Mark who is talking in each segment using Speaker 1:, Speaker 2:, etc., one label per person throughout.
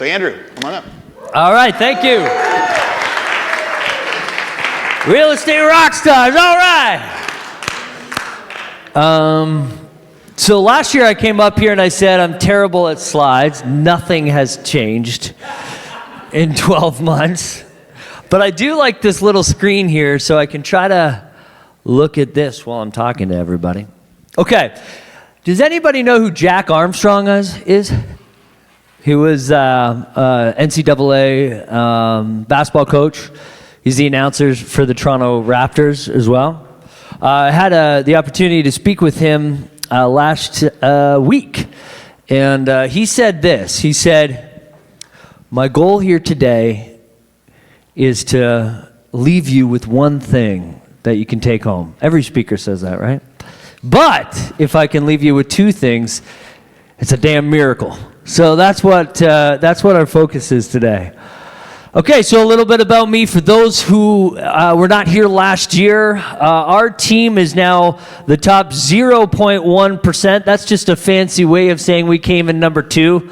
Speaker 1: So Andrew, come on up.
Speaker 2: All right, thank you. Real estate rock stars, all right. So last year I came up here and I said I'm terrible at slides. Nothing has changed in 12 months. But I do like this little screen here so I can try to look at this while I'm talking to everybody. Okay, does anybody know who Jack Armstrong is? He was NCAA basketball coach. He's the announcer for the Toronto Raptors as well. I had the opportunity to speak with him last week, and he said this. He said, "My goal here today is to leave you with one thing that you can take home." Every speaker says that, right? But if I can leave you with two things, it's a damn miracle. So that's what our focus is today. Okay, so a little bit about me. For those who were not here last year, our team is now the top 0.1%. That's just a fancy way of saying we came in number 2.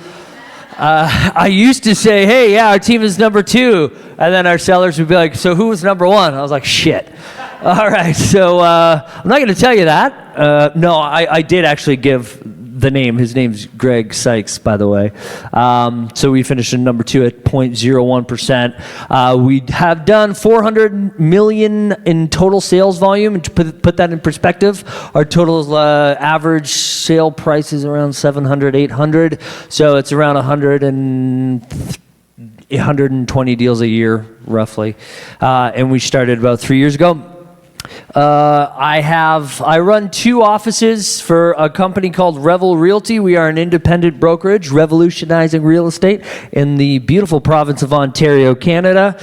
Speaker 2: I used to say, hey, yeah, our team is number 2. And then our sellers would be like, so who was number 1? I was like, shit. All right, so I'm not going to tell you that. No, I did actually give the name. His name's Greg Sykes, by the way. So we finished in number 2 at 0.01%. We have done $400 million in total sales volume. And to put that in perspective, our total average sale price is around $700, $800. So it's around 120 deals a year, roughly. And we started about 3 years ago. I run 2 offices for a company called Revel Realty. We are an independent brokerage revolutionizing real estate in the beautiful province of Ontario, Canada.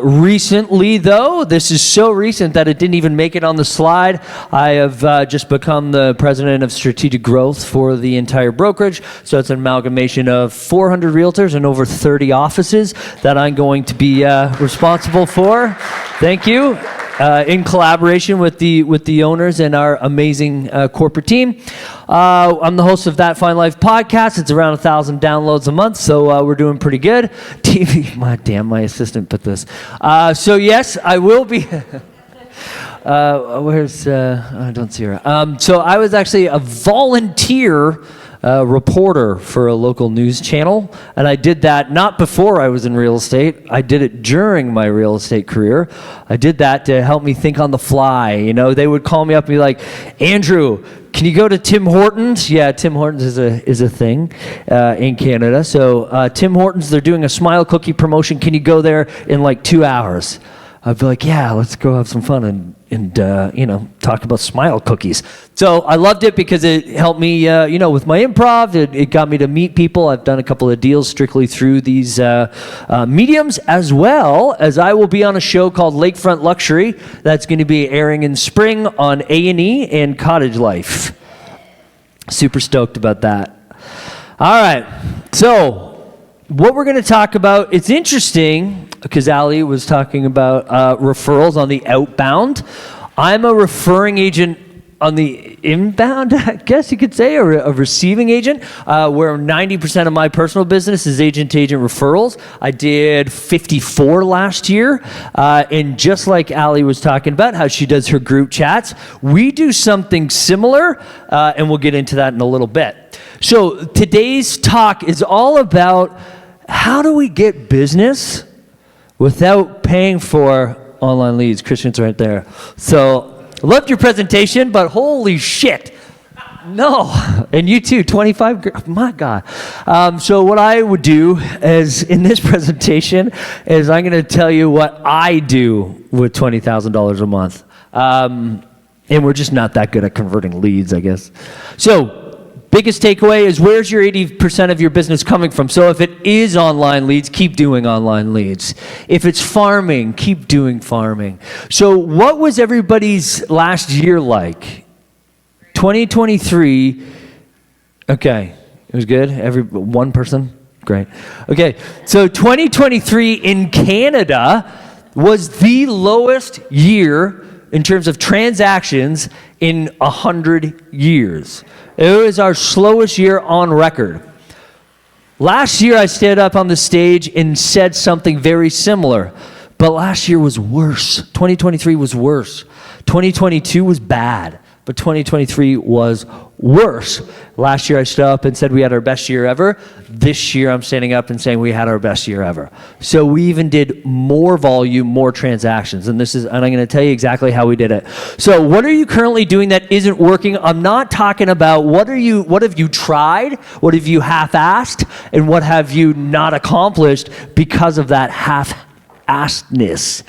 Speaker 2: Recently, though, this is so recent that it didn't even make it on the slide, I have just become the president of strategic growth for the entire brokerage. So it's an amalgamation of 400 realtors and over 30 offices that I'm going to be responsible for. Thank you. In collaboration with the owners and our amazing corporate team. I'm the host of That Fine Life podcast. It's around 1,000 downloads a month, so we're doing pretty good. TV, my assistant put this. So yes, I will be. I don't see her. So I was actually a volunteer reporter for a local news channel, and I did that not before I was in real estate. I did it during my real estate career. I did that to help me think on the fly. You know, they would call me up and be like, Andrew, can you go to Tim Hortons? Yeah, Tim Hortons is a thing in Canada. So Tim Hortons, they're doing a smile cookie promotion. Can you go there in like 2 hours? I'd be like, yeah, let's go have some fun and talk about smile cookies. So I loved it because it helped me, with my improv. It got me to meet people. I've done a couple of deals strictly through these mediums, as well as I will be on a show called Lakefront Luxury that's going to be airing in spring on A&E and Cottage Life. Super stoked about that. All right, so what we're going to talk about, it's interesting because Ali was talking about referrals on the outbound. I'm a referring agent on the inbound, I guess you could say, or a receiving agent, where 90% of my personal business is agent-to-agent referrals. I did 54 last year, and just like Ali was talking about, how she does her group chats, we do something similar, and we'll get into that in a little bit. So today's talk is all about how do we get business without paying for online leads. Christian's right there. So, loved your presentation, but holy shit. No. And you too, 25, my God. So what I would do is, in this presentation, is I'm going to tell you what I do with $20,000 a month. And we're just not that good at converting leads, I guess. So, biggest takeaway is, where's your 80% of your business coming from? So if it is online leads, keep doing online leads. If it's farming, keep doing farming. So what was everybody's last year like? 2023, okay, it was good? One person? Great. Okay, so 2023 in Canada was the lowest year in terms of transactions in 100 years. It was our slowest year on record. Last year, I stood up on the stage and said something very similar. But last year was worse. 2023 was worse. 2022 was bad. But 2023 was worse. Last year I stood up and said we had our best year ever. This year I'm standing up and saying we had our best year ever. So we even did more volume, more transactions. And I'm going to tell you exactly how we did it. So what are you currently doing that isn't working? I'm not talking about what have you tried? What have you half-assed? And what have you not accomplished because of that half-assedness?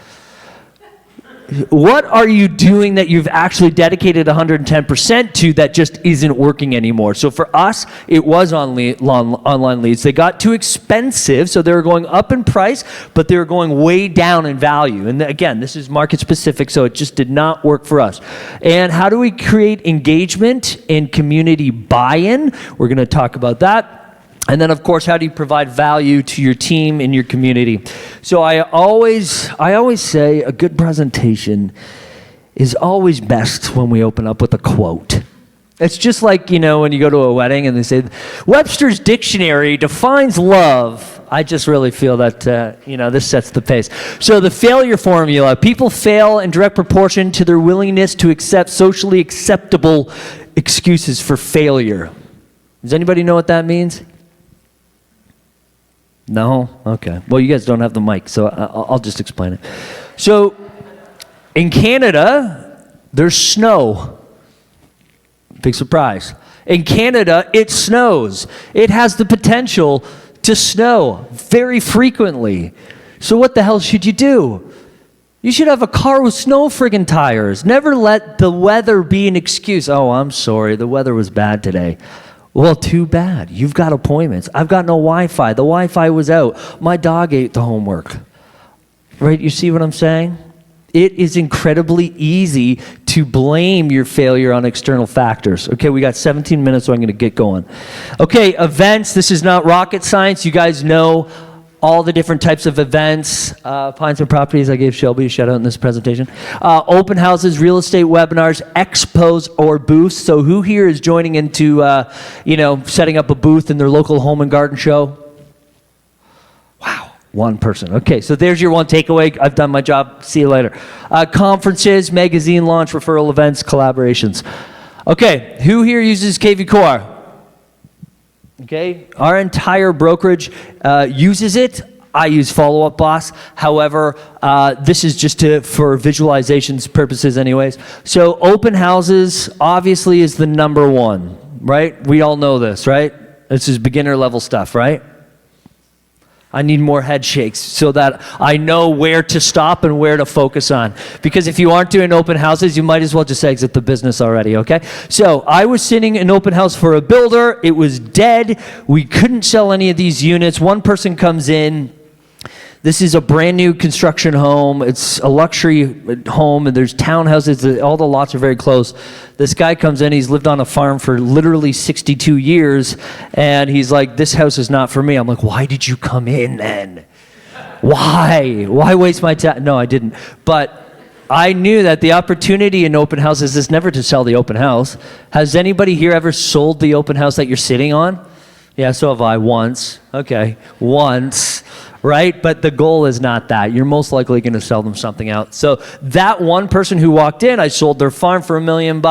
Speaker 2: What are you doing that you've actually dedicated 110% to that just isn't working anymore? So for us, it was online leads. They got too expensive, so they were going up in price, but they were going way down in value. And again, this is market specific, so it just did not work for us. And how do we create engagement and community buy-in? We're going to talk about that. And then, of course, how do you provide value to your team and your community? So I always say a good presentation is always best when we open up with a quote. It's just like, when you go to a wedding and they say, Webster's Dictionary defines love. I just really feel that, this sets the pace. So the failure formula: people fail in direct proportion to their willingness to accept socially acceptable excuses for failure. Does anybody know what that means? No? Okay. Well, you guys don't have the mic, so I'll just explain it. So, in Canada, there's snow. Big surprise. In Canada, it snows. It has the potential to snow very frequently. So what the hell should you do? You should have a car with snow friggin' tires. Never let the weather be an excuse. Oh, I'm sorry, the weather was bad today. Well, too bad. You've got appointments. I've got no Wi-Fi. The Wi-Fi was out. My dog ate the homework. Right? You see what I'm saying? It is incredibly easy to blame your failure on external factors. Okay, we got 17 minutes, so I'm going to get going. Okay, events. This is not rocket science. You guys know all the different types of events. Pines and Properties, I gave Shelby a shout out in this presentation. Open houses, real estate webinars, expos, or booths. So who here is joining into, setting up a booth in their local home and garden show? Wow, one person. Okay, so there's your one takeaway. I've done my job. See you later. Conferences, magazine launch, referral events, collaborations. Okay, who here uses KV Core? Okay, our entire brokerage uses it. I use Follow Up Boss. However, this is just for visualizations purposes anyways. So open houses obviously is the number one, right? We all know this, right? This is beginner level stuff, right? I need more head shakes so that I know where to stop and where to focus on. Because if you aren't doing open houses, you might as well just exit the business already, okay? So I was sitting in open house for a builder. It was dead. We couldn't sell any of these units. One person comes in. This is a brand new construction home. It's a luxury home, and there's townhouses. All the lots are very close. This guy comes in. He's lived on a farm for literally 62 years, and he's like, this house is not for me. I'm like, why did you come in then? Why? Why waste my time? No, I didn't. But I knew that the opportunity in open houses is never to sell the open house. Has anybody here ever sold the open house that you're sitting on? Yeah, so have I once. Okay, once. Right? But the goal is not that. You're most likely going to sell them something else. So that one person who walked in, I sold their farm for $1 million.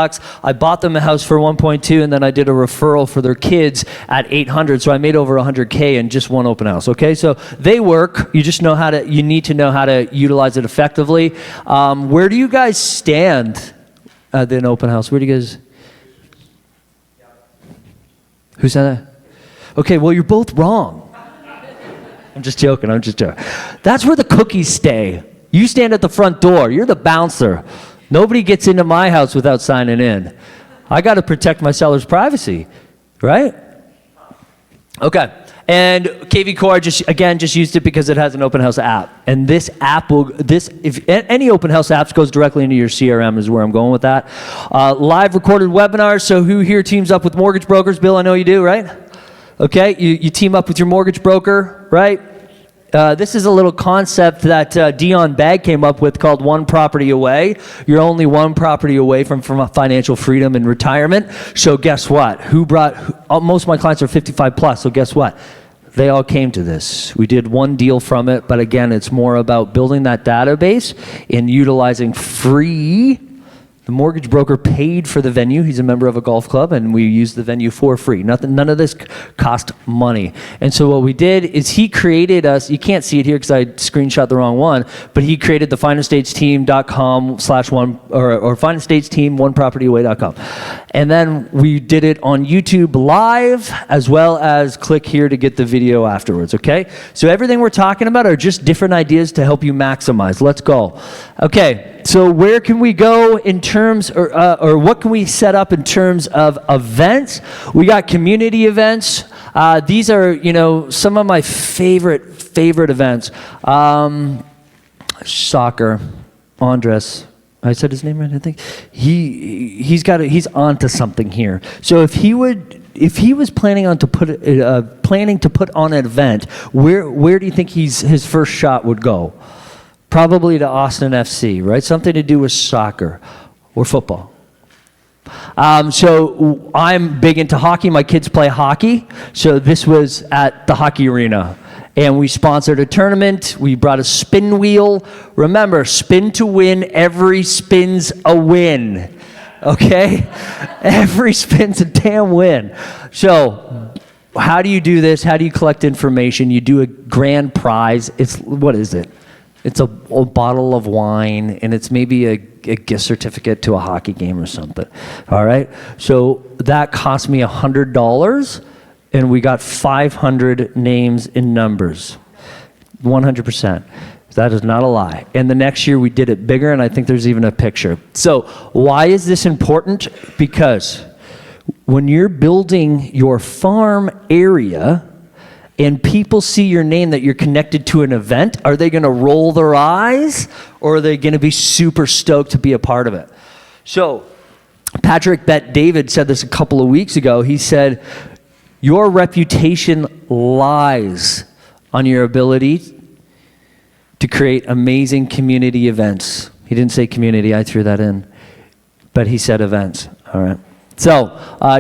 Speaker 2: I bought them a house for 1.2, and then I did a referral for their kids at 800. So I made over 100K in just one open house. Okay, so they work. You just know you need to know how to utilize it effectively. Where do you guys stand at an open house? Where do you guys? Who said that? Okay, well, you're both wrong. I'm just joking. That's where the cookies stay. You stand at the front door. You're the bouncer. Nobody gets into my house without signing in. I got to protect my seller's privacy, right? Okay. And KV Core just used it because it has an open house app. And this app if any open house apps goes directly into your CRM is where I'm going with that. Live recorded webinars. So who here teams up with mortgage brokers? Bill, I know you do, right? Okay, you team up with your mortgage broker, right? This is a little concept that Dion Bagg came up with called One Property Away. You're only one property away from financial freedom and retirement. So guess what? Most of my clients are 55 plus, so guess what? They all came to this. We did one deal from it, but again, it's more about building that database and utilizing free. The mortgage broker paid for the venue. He's a member of a golf club, and we used the venue for free. None of this cost money. And so what we did is he created us. You can't see it here because I screenshot the wrong one, but he created the finestageteam.com/one or finestageteam onepropertyaway.com. And then we did it on YouTube live, as well as click here to get the video afterwards, okay? So everything we're talking about are just different ideas to help you maximize. Let's go. Okay, so where can we go in terms, or what can we set up in terms of events? We got community events. These are, some of my favorite events. Soccer, Andres. I said his name right, I think. He's onto something here. So if he was planning to put on an event, where do you think his first shot would go? Probably to Austin FC, right? Something to do with soccer or football. So I'm big into hockey. My kids play hockey. So this was at the hockey arena. And we sponsored a tournament. We brought a spin wheel. Remember, spin to win. Every spin's a win. Okay? Every spin's a damn win. So how do you do this? How do you collect information? You do a grand prize. What is it? It's a bottle of wine, and it's maybe a gift certificate to a hockey game or something. All right? So that cost me $100, and we got 500 names and numbers. 100%. That is not a lie. And the next year we did it bigger, and I think there's even a picture. So why is this important? Because when you're building your farm area, and people see your name that you're connected to an event, are they going to roll their eyes, or are they going to be super stoked to be a part of it? So Patrick Bet David said this a couple of weeks ago. He said, your reputation lies on your ability to create amazing community events. He didn't say community, I threw that in, but he said events. All right. So,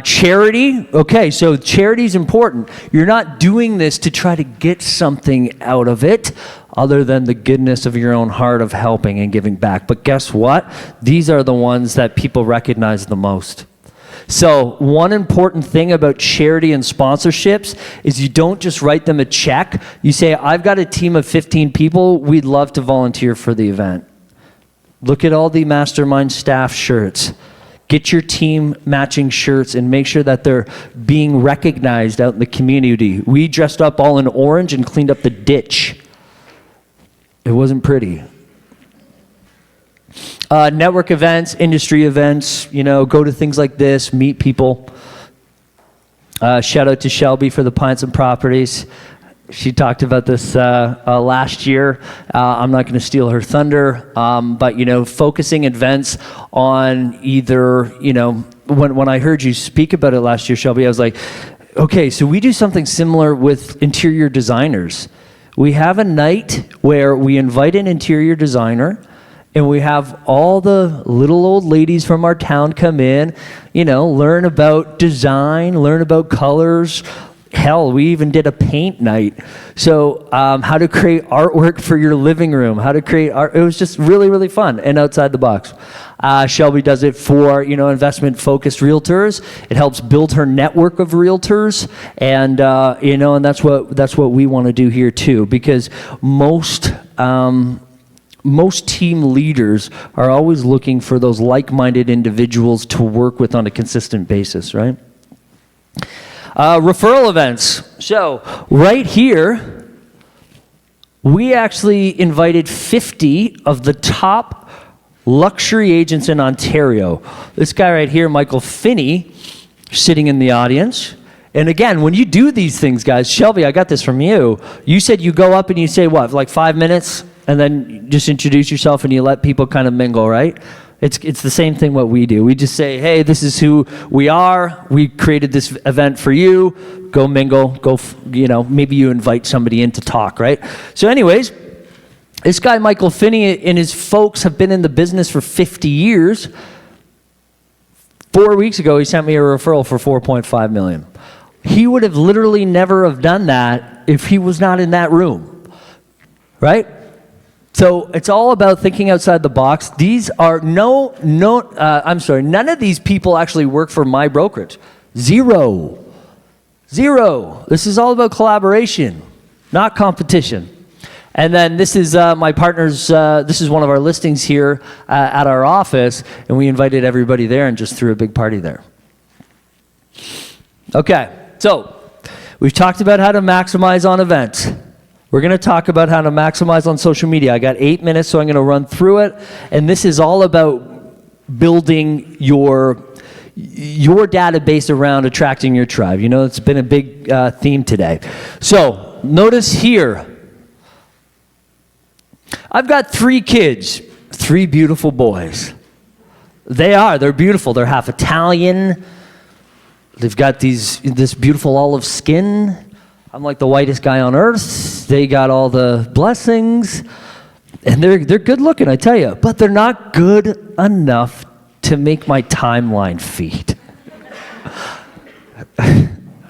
Speaker 2: charity, okay, so charity is important. You're not doing this to try to get something out of it other than the goodness of your own heart of helping and giving back. But guess what? These are the ones that people recognize the most. So, one important thing about charity and sponsorships is you don't just write them a check. You say, I've got a team of 15 people. We'd love to volunteer for the event. Look at all the Mastermind staff shirts. Get your team matching shirts and make sure that they're being recognized out in the community. We dressed up all in orange and cleaned up the ditch. It wasn't pretty. Network events, industry events, go to things like this, meet people. Shout out to Shelby for the Pints and Properties. She talked about this last year. I'm not going to steal her thunder, but focusing events on either, when I heard you speak about it last year, Shelby, I was like, okay, so we do something similar with interior designers. We have a night where we invite an interior designer, and we have all the little old ladies from our town come in, learn about design, learn about colors. Hell, we even did a paint night. So how to create artwork for your living room, how to create art. It was just really, really fun and outside the box. Shelby does it for, investment-focused realtors. It helps build her network of realtors. And, and that's what we want to do here too, because most team leaders are always looking for those like-minded individuals to work with on a consistent basis, right? Referral events. So right here, we actually invited 50 of the top luxury agents in Ontario. This guy right here, Michael Finney, sitting in the audience. And again, when you do these things, guys, Shelby, I got this from you. You said you go up and you say what, like 5 minutes? And then just introduce yourself and you let people kind of mingle, right? It's the same thing what we do. We just say, hey, this is who we are. We created this event for you. Go mingle. Maybe you invite somebody in to talk, right? So anyways, this guy, Michael Finney, and his folks have been in the business for 50 years. 4 weeks ago, he sent me a referral for $4.5 million. He would have literally never have done that if he was not in that room, right? So it's all about thinking outside the box. These are none of these people actually work for my brokerage. Zero. This is all about collaboration, not competition. And then this is my partner's, this is one of our listings here at our office, and we invited everybody there and just threw a big party there. Okay, so we've talked about how to maximize on events. We're going to talk about how to maximize on social media. I got 8 minutes, so I'm going to run through it. And this is all about building your database around attracting your tribe. You know, it's been a big theme today. So notice here, I've got 3 kids, 3 beautiful boys. They're beautiful. They're half Italian. They've got this beautiful olive skin. I'm like the whitest guy on earth. They got all the blessings. And they're good looking, I tell you. But they're not good enough to make my timeline feed.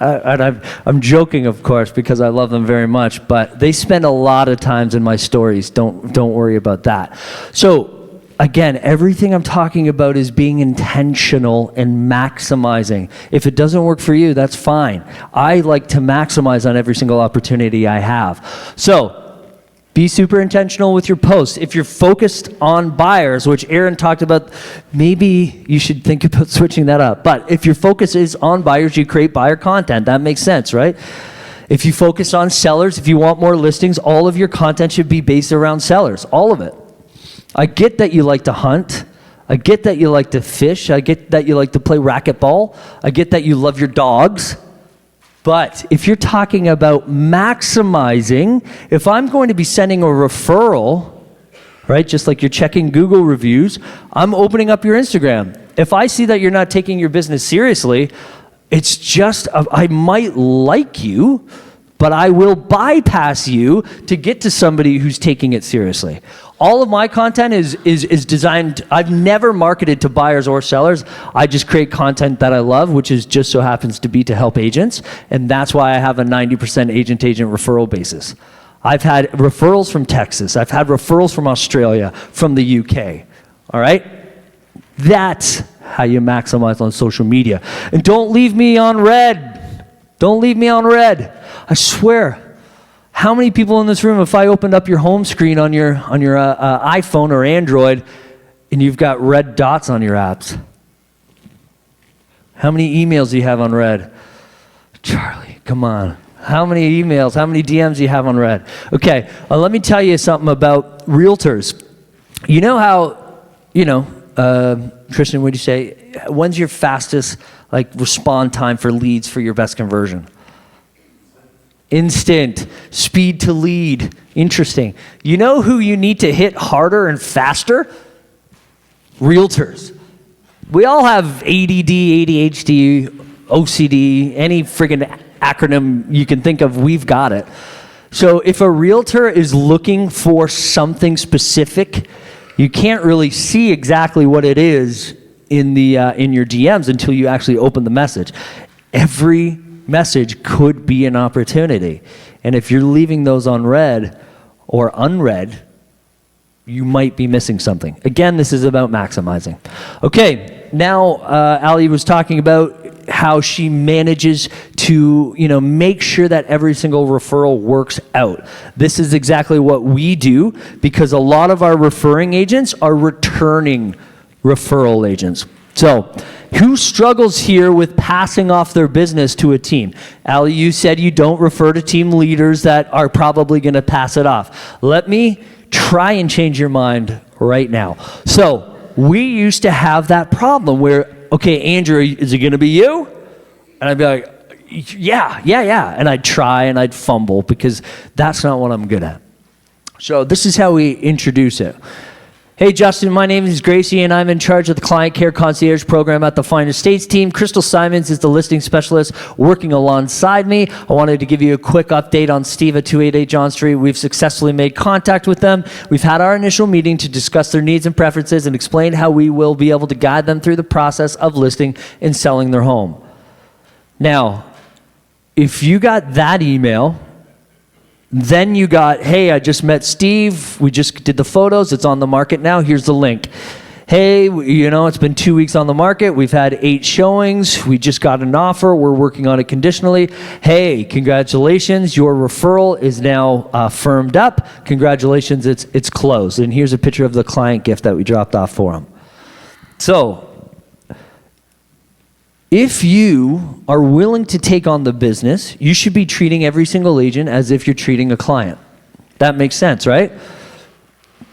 Speaker 2: And I'm joking, of course, because I love them very much, but they spend a lot of times in my stories. Don't worry about that. So again, everything I'm talking about is being intentional and maximizing. If it doesn't work for you, that's fine. I like to maximize on every single opportunity I have. So be super intentional with your posts. If you're focused on buyers, which Aaron talked about, maybe you should think about switching that up. But if your focus is on buyers, you create buyer content. That makes sense, right? If you focus on sellers, if you want more listings, all of your content should be based around sellers, all of it. I get that you like to hunt. I get that you like to fish. I get that you like to play racquetball. I get that you love your dogs. But if you're talking about maximizing, if I'm going to be sending a referral, right, just like you're checking Google reviews, I'm opening up your Instagram. If I see that you're not taking your business seriously, it's just, I might like you, but I will bypass you to get to somebody who's taking it seriously. All of my content is designed, I've never marketed to buyers or sellers. I just create content that I love, which is just so happens to be to help agents. And that's why I have a 90% agent-agent referral basis. I've had referrals from Texas. I've had referrals from Australia, from the UK. All right? That's how you maximize on social media. And don't leave me on red. Don't leave me on red. I swear. How many people in this room, if I opened up your home screen on your iPhone or Android and you've got red dots on your apps? How many emails do you have on red? Charlie, come on. How many emails, how many DMs do you have on red? Okay, let me tell you something about realtors. You know how, Christian, what do you say? When's your fastest respond time for leads for your best conversion? Instant, speed to lead. Interesting. You know who you need to hit harder and faster? Realtors. We all have ADD, ADHD, OCD, any friggin' acronym you can think of, we've got it. So if a realtor is looking for something specific, you can't really see exactly what it is in your DMs until you actually open the message. Every message could be an opportunity. And if you're leaving those on red or unread, you might be missing something. Again, this is about maximizing. Okay, now Ali was talking about how she manages to, make sure that every single referral works out. This is exactly what we do because a lot of our referring agents are returning referral agents. So, who struggles here with passing off their business to a team? Ali, you said you don't refer to team leaders that are probably going to pass it off. Let me try and change your mind right now. So, we used to have that problem where, okay, Andrew, is it going to be you? And I'd be like, yeah. And I'd try and I'd fumble because that's not what I'm good at. So, this is how we introduce it. Hey Justin, my name is Gracie and I'm in charge of the Client Care Concierge program at the Fine Estates team. Crystal Simons is the listing specialist working alongside me. I wanted to give you a quick update on Steve at 288 John Street. We've successfully made contact with them. We've had our initial meeting to discuss their needs and preferences and explain how we will be able to guide them through the process of listing and selling their home. Now, if you got that email Then you got, hey, I just met Steve. We just did the photos. It's on the market now. Here's the link. Hey, it's been 2 weeks on the market. We've had 8 showings. We just got an offer. We're working on it conditionally. Hey, congratulations. Your referral is now firmed up. Congratulations, it's closed. And here's a picture of the client gift that we dropped off for him. So, if you are willing to take on the business, you should be treating every single agent as if you're treating a client. That makes sense, right?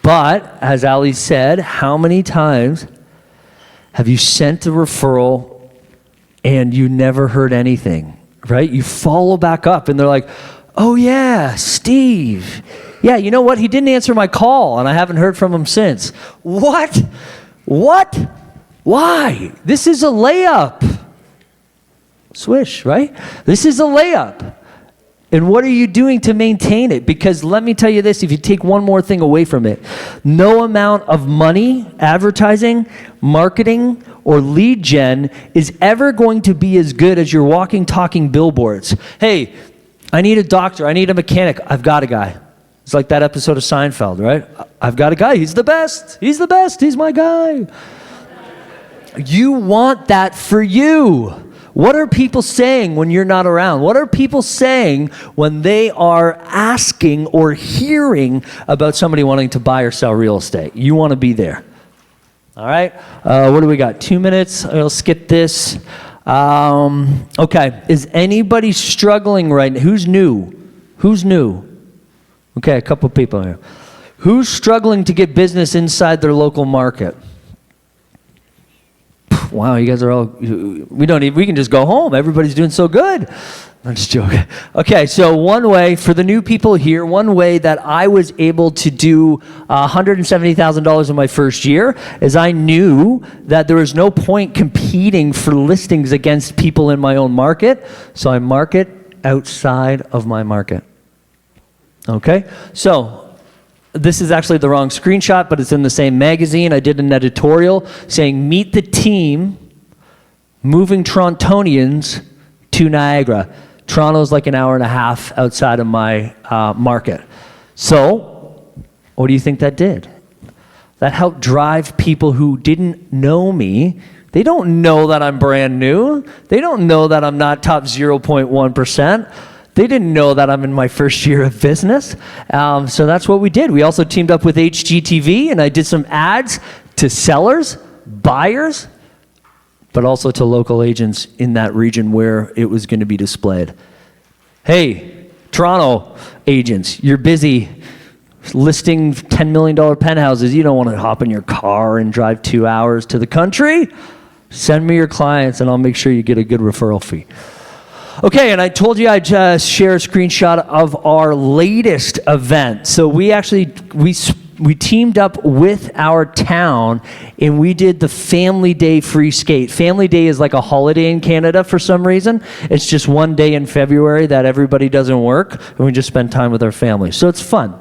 Speaker 2: But, as Ali said, how many times have you sent a referral and you never heard anything, right? You follow back up and they're like, oh yeah, Steve. Yeah, you know what? He didn't answer my call and I haven't heard from him since. What? Why? This is a layup. Swish, right? This is a layup. And what are you doing to maintain it? Because let me tell you this, if you take one more thing away from it, no amount of money, advertising, marketing, or lead gen is ever going to be as good as your walking, talking billboards. Hey, I need a doctor, I need a mechanic, I've got a guy. It's like that episode of Seinfeld, right? I've got a guy, he's the best, he's my guy. You want that for you. What are people saying when you're not around? What are people saying when they are asking or hearing about somebody wanting to buy or sell real estate? You want to be there. All right? What do we got? 2 minutes. I'll skip this. Okay. Is anybody struggling right now? Who's new? Okay, a couple people here. Who's struggling to get business inside their local market? Wow, you guys are all, we can just go home. Everybody's doing so good. I'm just joking. Okay, so one way, for the new people here, one way that I was able to do $170,000 in my first year is I knew that there was no point competing for listings against people in my own market, so I market outside of my market. Okay, so this is actually the wrong screenshot, but it's in the same magazine. I did an editorial saying, meet the team moving Torontonians to Niagara. Toronto's like an hour and a half outside of my market. So, what do you think that did? That helped drive people who didn't know me. They don't know that I'm brand new. They don't know that I'm not top 0.1%. They didn't know that I'm in my first year of business. So that's what we did. We also teamed up with HGTV, and I did some ads to sellers, buyers, but also to local agents in that region where it was going to be displayed. Hey, Toronto agents, you're busy listing $10 million penthouses. You don't want to hop in your car and drive 2 hours to the country. Send me your clients, and I'll make sure you get a good referral fee. Okay, and I told you I'd share a screenshot of our latest event. So we teamed up with our town, and we did the Family Day free skate. Family Day is like a holiday in Canada for some reason. It's just one day in February that everybody doesn't work, and we just spend time with our families. So it's fun.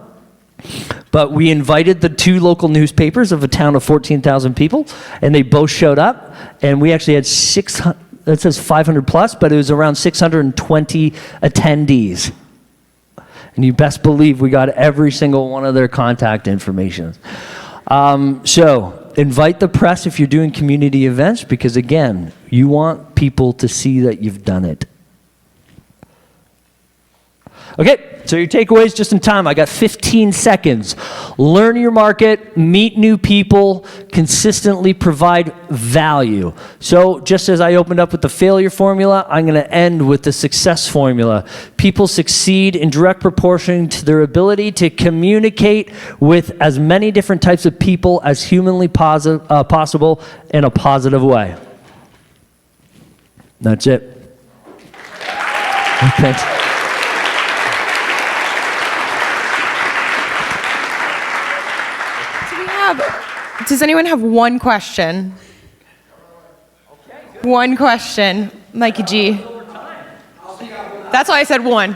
Speaker 2: But we invited the 2 local newspapers of a town of 14,000 people, and they both showed up, and we actually had 600. It says 500 plus, but it was around 620 attendees. And you best believe we got every single one of their contact information. So invite the press if you're doing community events, because again, you want people to see that you've done it. Okay, so your takeaways just in time. I got 15 seconds. Learn your market, meet new people, consistently provide value. So just as I opened up with the failure formula, I'm going to end with the success formula. People succeed in direct proportion to their ability to communicate with as many different types of people as humanly possible in a positive way. That's it. Thanks.
Speaker 1: Does anyone have one question? One question, Mikey G. That's why I said one.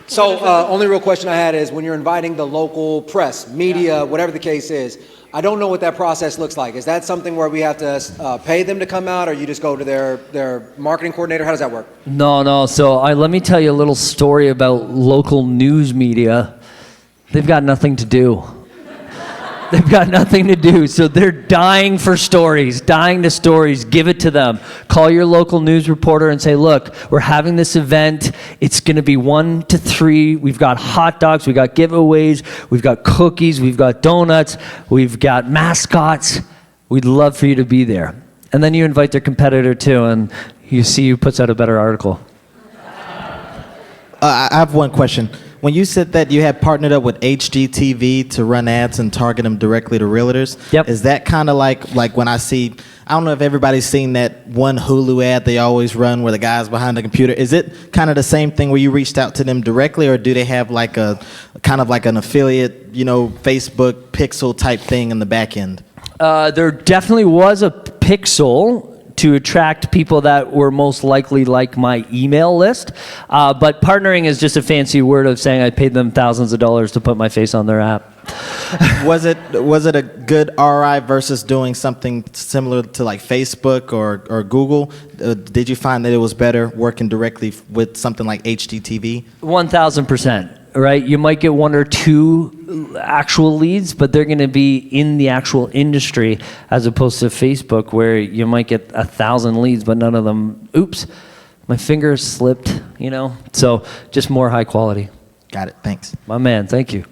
Speaker 3: So only real question I had is, when you're inviting the local press, media, whatever the case is, I don't know what that process looks like. Is that something where we have to pay them to come out, or you just go to their marketing coordinator? How does that work?
Speaker 2: No. So let me tell you a little story about local news media. They've got nothing to do. They've got nothing to do, so they're dying for stories, dying to stories. Give it to them. Call your local news reporter and say, look, we're having this event. It's going to be 1 to 3. We've got hot dogs. We've got giveaways. We've got cookies. We've got donuts. We've got mascots. We'd love for you to be there. And then you invite their competitor too, and you see who puts out a better article.
Speaker 4: I have one question. When you said that you had partnered up with HGTV to run ads and target them directly to realtors,
Speaker 2: Yep.
Speaker 4: Is that kind of like when I see, I don't know if everybody's seen that one Hulu ad they always run where the guy's behind the computer. Is it kind of the same thing where you reached out to them directly, or do they have like a kind of like an affiliate, Facebook pixel type thing in the back end?
Speaker 2: There definitely was a pixel to attract people that were most likely like my email list. But partnering is just a fancy word of saying I paid them thousands of dollars to put my face on their app.
Speaker 4: Was it a good ROI versus doing something similar to like Facebook or Google? Did you find that it was better working directly with something like HGTV?
Speaker 2: 1,000%. Right? You might get 1 or 2 actual leads, but they're going to be in the actual industry, as opposed to Facebook, where you might get 1,000 leads, but none of them, oops, my finger slipped, So just more high quality.
Speaker 4: Got it. Thanks.
Speaker 2: My man, thank you.